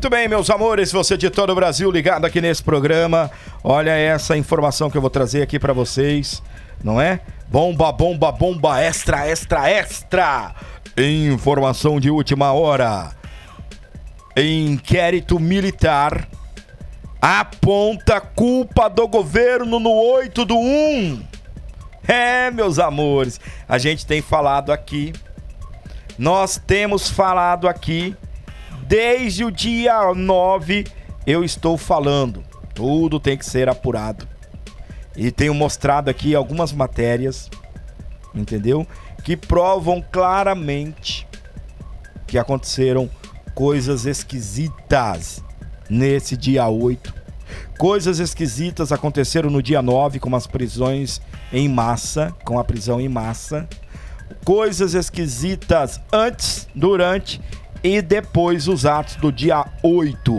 Muito bem, meus amores, você de todo o Brasil ligado aqui nesse programa. Olha essa informação que eu vou trazer aqui pra vocês, não é? Bomba, bomba, bomba, extra, extra, extra. Informação de última hora. Inquérito militar aponta culpa do governo no 8/1. Meus amores, a gente tem falado aqui, nós temos falado aqui, desde o dia 9 eu estou falando, tudo tem que ser apurado. E tenho mostrado aqui algumas matérias, entendeu? Que provam claramente que aconteceram coisas esquisitas nesse dia 8. Coisas esquisitas aconteceram no dia 9, com as prisões em massa, com a prisão em massa. Coisas esquisitas antes, durante e depois os atos do dia 8.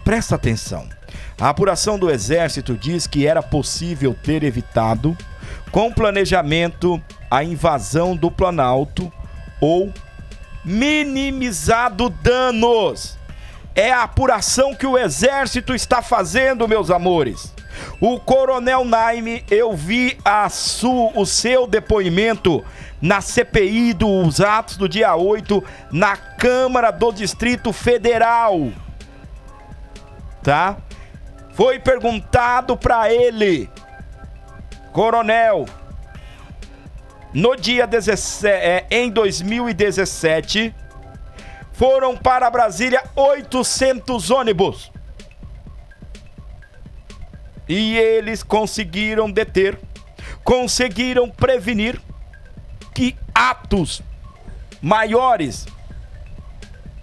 Presta atenção. A apuração do Exército diz que era possível ter evitado, com planejamento, a invasão do Planalto ou minimizado danos. É a apuração que o Exército está fazendo, meus amores. O Coronel Naime, eu vi o seu depoimento na CPI dos atos do dia 8 na Câmara do Distrito Federal. Tá? Foi perguntado para ele, Coronel, no dia 17, em 2017, foram para Brasília 800 ônibus. E eles conseguiram deter, conseguiram prevenir que atos maiores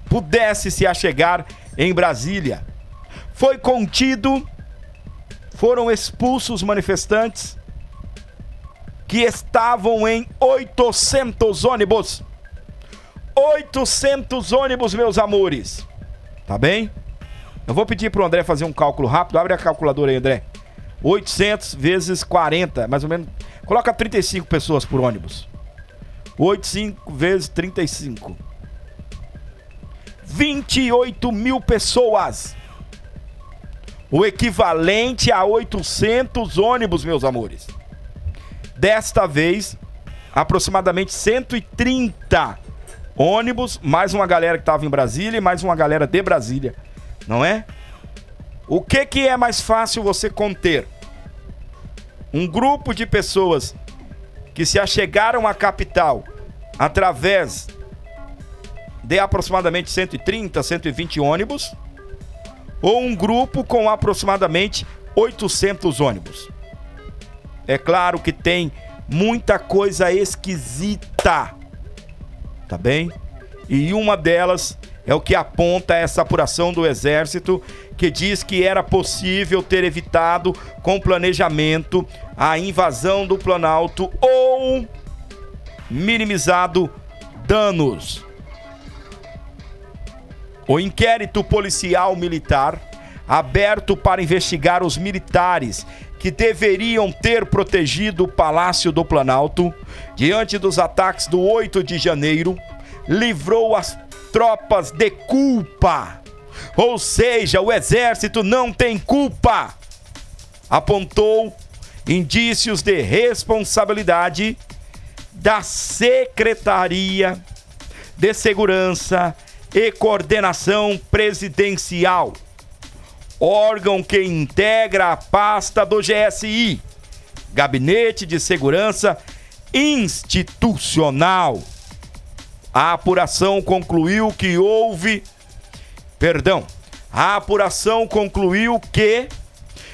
pudessem se achegar em Brasília. Foi contido, foram expulsos os manifestantes que estavam em 800 ônibus. 800 ônibus, meus amores. Tá bem? Eu vou pedir pro André fazer um cálculo rápido. Abre a calculadora aí, André. 800 vezes 40, mais ou menos. Coloca 35 pessoas por ônibus. 85 vezes 35. 28 mil pessoas. O equivalente a 800 ônibus, meus amores. Desta vez, aproximadamente 130 ônibus, mais uma galera que estava em Brasília e mais uma galera de Brasília, não é? O que é mais fácil você conter? Um grupo de pessoas que se achegaram à capital através de aproximadamente 130, 120 ônibus, ou um grupo com aproximadamente 800 ônibus? É claro que tem muita coisa esquisita, tá bem? E uma delas é o que aponta essa apuração do Exército, que diz que era possível ter evitado com planejamento a invasão do Planalto ou minimizado danos. O inquérito policial militar, aberto para investigar os militares que deveriam ter protegido o Palácio do Planalto diante dos ataques do 8 de janeiro, livrou as tropas de culpa. Ou seja, o Exército não tem culpa. Apontou indícios de responsabilidade da Secretaria de Segurança e Coordenação Presidencial, órgão que integra a pasta do GSI, Gabinete de Segurança Institucional. A apuração concluiu que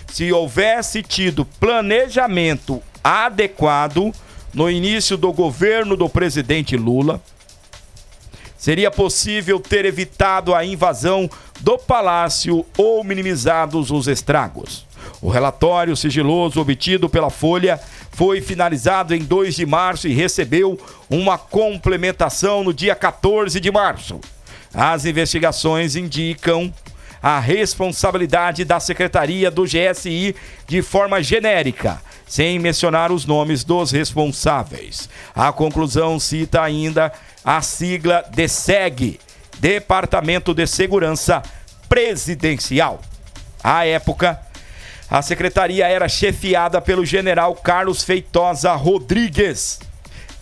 se houvesse tido planejamento adequado no início do governo do presidente Lula, seria possível ter evitado a invasão do palácio ou minimizados os estragos. O relatório sigiloso obtido pela Folha foi finalizado em 2 de março e recebeu uma complementação no dia 14 de março. As investigações indicam a responsabilidade da Secretaria do GSI de forma genérica, sem mencionar os nomes dos responsáveis. A conclusão cita ainda a sigla DSEG, Departamento de Segurança Presidencial. À época, a secretaria era chefiada pelo general Carlos Feitosa Rodrigues.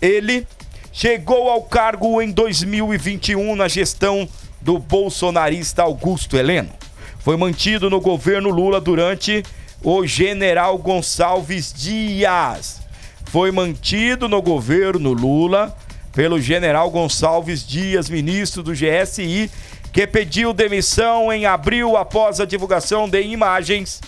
Ele chegou ao cargo em 2021 na gestão do bolsonarista Augusto Heleno. Foi mantido no governo Lula durante o general Gonçalves Dias. Foi mantido no governo Lula pelo general Gonçalves Dias, ministro do GSI, que pediu demissão em abril após a divulgação de imagens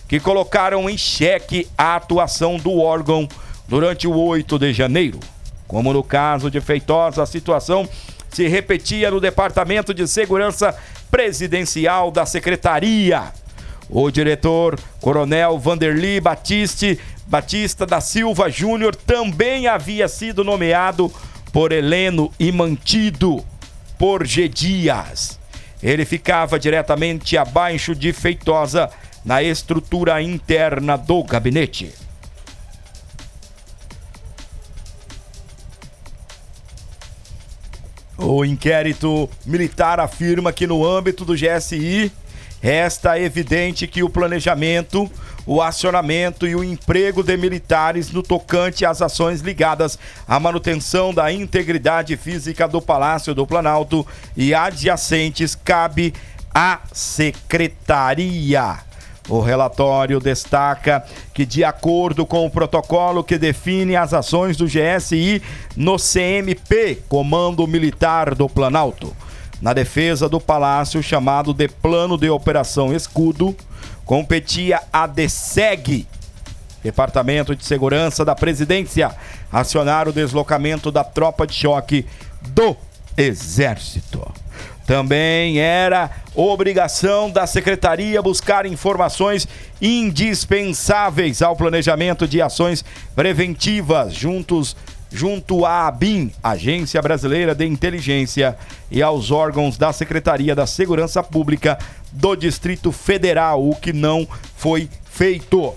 que colocaram em xeque a atuação do órgão durante o 8 de janeiro. Como no caso de Feitosa, a situação se repetia no Departamento de Segurança Presidencial da Secretaria. O diretor, Coronel Vanderly Batista da Silva Júnior, também havia sido nomeado por Heleno e mantido por G. Dias. Ele ficava diretamente abaixo de Feitosa na estrutura interna do gabinete. O inquérito militar afirma que no âmbito do GSI resta evidente que o planejamento, o acionamento e o emprego de militares no tocante às ações ligadas à manutenção da integridade física do Palácio do Planalto e adjacentes cabe à secretaria. O relatório destaca que, de acordo com o protocolo que define as ações do GSI no CMP, Comando Militar do Planalto, na defesa do Palácio, chamado de Plano de Operação Escudo, competia a DSEG, Departamento de Segurança da Presidência, acionar o deslocamento da tropa de choque do Exército. Também era obrigação da Secretaria buscar informações indispensáveis ao planejamento de ações preventivas junto à ABIN, Agência Brasileira de Inteligência, e aos órgãos da Secretaria da Segurança Pública do Distrito Federal, o que não foi feito.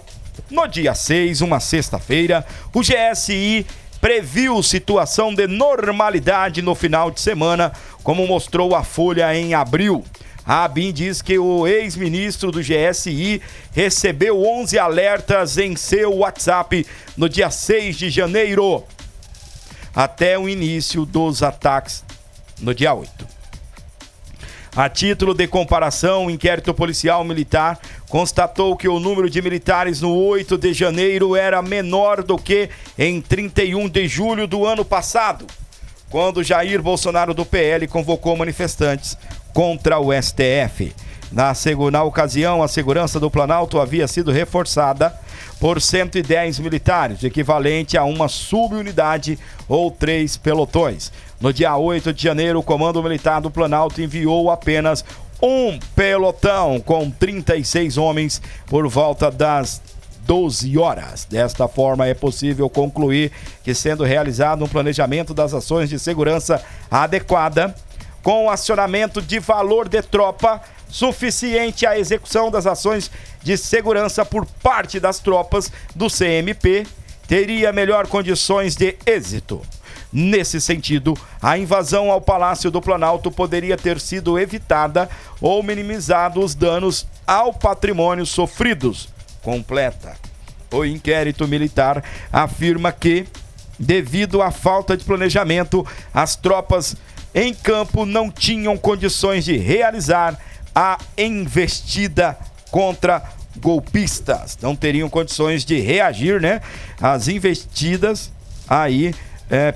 No dia 6, uma sexta-feira, o GSI previu situação de normalidade no final de semana, como mostrou a Folha em abril. A ABIN diz que o ex-ministro do GSI recebeu 11 alertas em seu WhatsApp no dia 6 de janeiro, até o início dos ataques no dia 8. A título de comparação, o inquérito policial militar constatou que o número de militares no 8 de janeiro era menor do que em 31 de julho do ano passado, quando Jair Bolsonaro do PL convocou manifestantes contra o STF. Na ocasião, a segurança do Planalto havia sido reforçada por 110 militares, equivalente a uma subunidade ou 3 pelotões. No dia 8 de janeiro, o Comando Militar do Planalto enviou apenas um pelotão com 36 homens por volta das 12 horas. Desta forma, é possível concluir que, sendo realizado um planejamento das ações de segurança adequada, com o acionamento de valor de tropa suficiente à execução das ações de segurança por parte das tropas do CMP, teria melhor condições de êxito. Nesse sentido, a invasão ao Palácio do Planalto poderia ter sido evitada ou minimizado os danos ao patrimônio sofridos. Completa. O inquérito militar afirma que, devido à falta de planejamento, as tropas em campo não tinham condições de realizar a investida contra golpistas. Não teriam condições de reagir, né, às investidas aí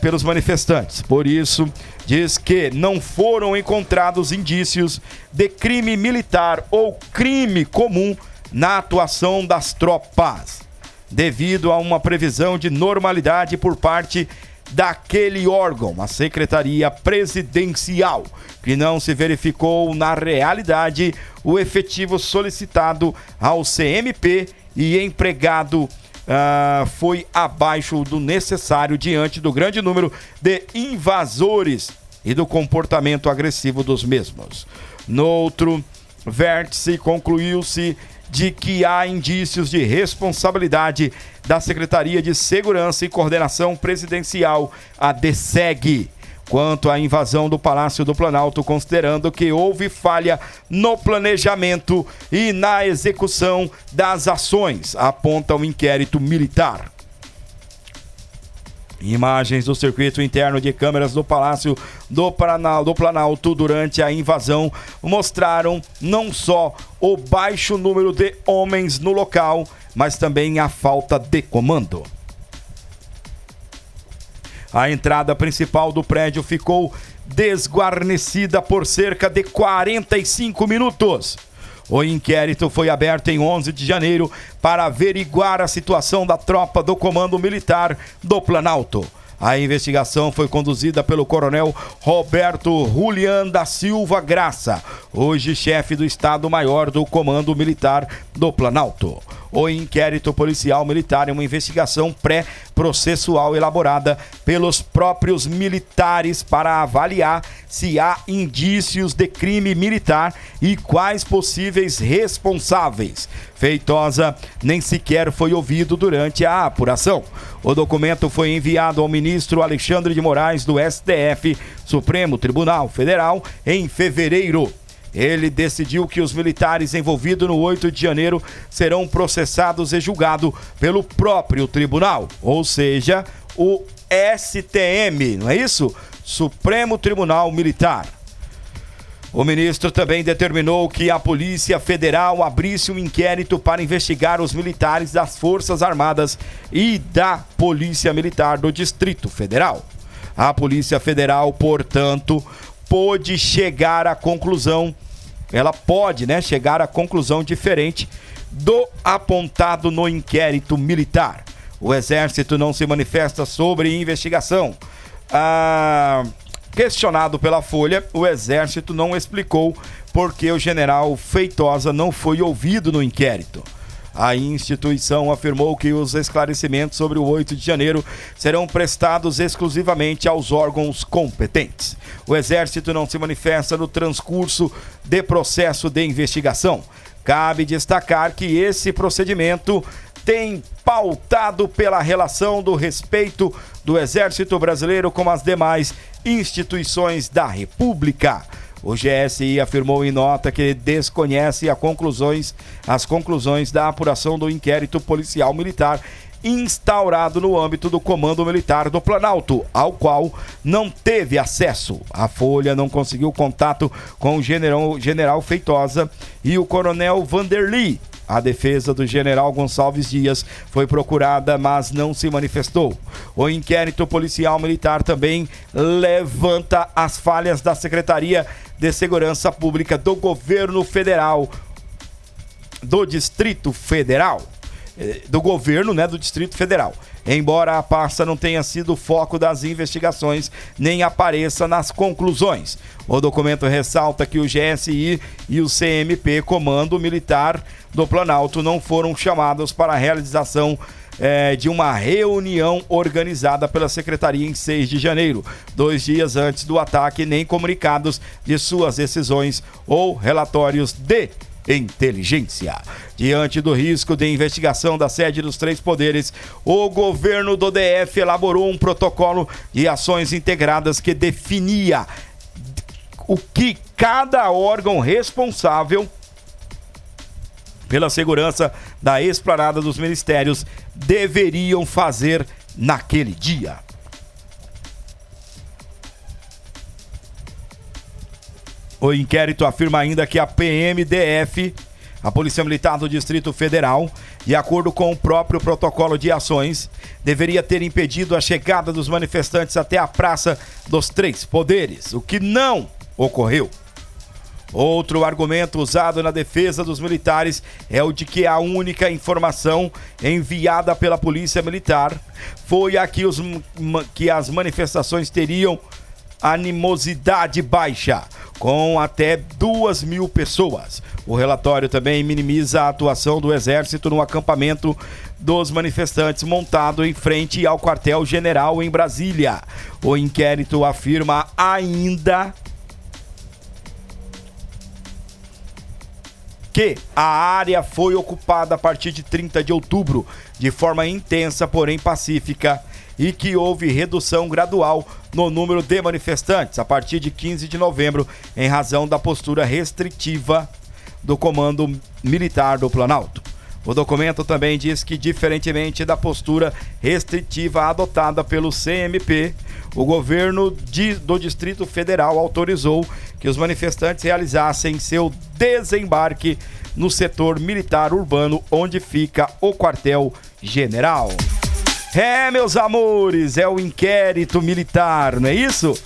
pelos manifestantes. Por isso, diz que não foram encontrados indícios de crime militar ou crime comum na atuação das tropas, devido a uma previsão de normalidade por parte daquele órgão, a Secretaria Presidencial, que não se verificou na realidade o efetivo solicitado ao CMP e empregado foi abaixo do necessário diante do grande número de invasores e do comportamento agressivo dos mesmos. No outro vértice, concluiu-se de que há indícios de responsabilidade da Secretaria de Segurança e Coordenação Presidencial, a DSEG, quanto à invasão do Palácio do Planalto, considerando que houve falha no planejamento e na execução das ações, aponta o inquérito militar. Imagens do circuito interno de câmeras do Palácio do Planalto durante a invasão mostraram não só o baixo número de homens no local, mas também a falta de comando. A entrada principal do prédio ficou desguarnecida por cerca de 45 minutos. O inquérito foi aberto em 11 de janeiro para averiguar a situação da tropa do Comando Militar do Planalto. A investigação foi conduzida pelo coronel Roberto Julián da Silva Graça, hoje chefe do Estado-Maior do Comando Militar do Planalto. O inquérito policial militar é uma investigação pré-processual elaborada pelos próprios militares para avaliar se há indícios de crime militar e quais possíveis responsáveis. Feitosa nem sequer foi ouvido durante a apuração. O documento foi enviado ao ministro Alexandre de Moraes do STF, Supremo Tribunal Federal, em fevereiro. Ele decidiu que os militares envolvidos no 8 de janeiro serão processados e julgados pelo próprio tribunal, ou seja, o STM, não é isso? Supremo Tribunal Militar. O ministro também determinou que a Polícia Federal abrisse um inquérito para investigar os militares das Forças Armadas e da Polícia Militar do Distrito Federal. A Polícia Federal, portanto, pode chegar à conclusão diferente do apontado no inquérito militar. O Exército não se manifesta sobre investigação. Questionado pela Folha, o Exército não explicou por que o general Feitosa não foi ouvido no inquérito. A instituição afirmou que os esclarecimentos sobre o 8 de janeiro serão prestados exclusivamente aos órgãos competentes. O Exército não se manifesta no transcurso de processo de investigação. Cabe destacar que esse procedimento tem pautado pela relação do respeito do Exército Brasileiro com as demais instituições da República. O GSI afirmou em nota que desconhece as conclusões da apuração do inquérito policial militar instaurado no âmbito do Comando Militar do Planalto, ao qual não teve acesso. A Folha não conseguiu contato com o general Feitosa e o coronel Vanderly. A defesa do general Gonçalves Dias foi procurada, mas não se manifestou. O inquérito policial militar também levanta as falhas da Secretaria de Segurança Pública do Governo Federal, do Distrito Federal. Do governo, do Distrito Federal. Embora a pasta não tenha sido o foco das investigações, nem apareça nas conclusões. O documento ressalta que o GSI e o CMP, Comando Militar do Planalto, não foram chamados para a realização de uma reunião organizada pela Secretaria em 6 de janeiro, 2 dias antes do ataque, nem comunicados de suas decisões ou relatórios de inteligência. Diante do risco de investigação da sede dos três poderes, o governo do DF elaborou um protocolo de ações integradas que definia o que cada órgão responsável pela segurança da esplanada dos ministérios deveriam fazer naquele dia. O inquérito afirma ainda que a PMDF, a Polícia Militar do Distrito Federal, de acordo com o próprio protocolo de ações, deveria ter impedido a chegada dos manifestantes até a Praça dos Três Poderes, o que não ocorreu. Outro argumento usado na defesa dos militares é o de que a única informação enviada pela Polícia Militar foi a que as manifestações teriam animosidade baixa, com até 2.000 pessoas. O relatório também minimiza a atuação do Exército no acampamento dos manifestantes montado em frente ao quartel-general em Brasília. O inquérito afirma ainda que a área foi ocupada a partir de 30 de outubro, de forma intensa, porém pacífica, e que houve redução gradual no número de manifestantes a partir de 15 de novembro, em razão da postura restritiva do Comando Militar do Planalto. O documento também diz que, diferentemente da postura restritiva adotada pelo CMP, o governo do Distrito Federal autorizou que os manifestantes realizassem seu desembarque no setor militar urbano, onde fica o quartel-general. Meus amores, é o inquérito militar, não é isso?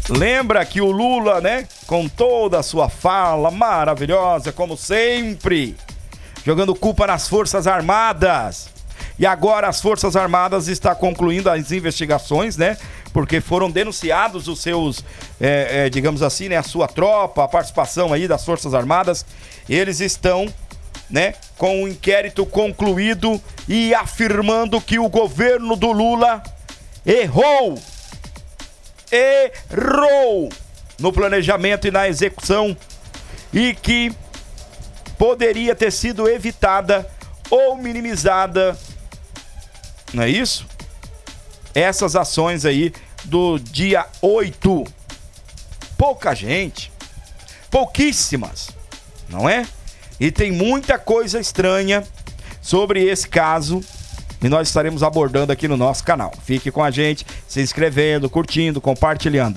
Lembra que o Lula, né, com toda a sua fala maravilhosa, como sempre, jogando culpa nas Forças Armadas. E agora as Forças Armadas estão concluindo as investigações, né? Porque foram denunciados os seus, digamos assim, né? A sua tropa, a participação aí das Forças Armadas. Eles estão, né? Com o inquérito concluído e afirmando que o governo do Lula errou no planejamento e na execução, e que poderia ter sido evitada ou minimizada, não é isso? Essas ações aí do dia 8. Pouca gente, pouquíssimas, não é? E tem muita coisa estranha sobre esse caso, e nós estaremos abordando aqui no nosso canal. Fique com a gente, se inscrevendo, curtindo, compartilhando.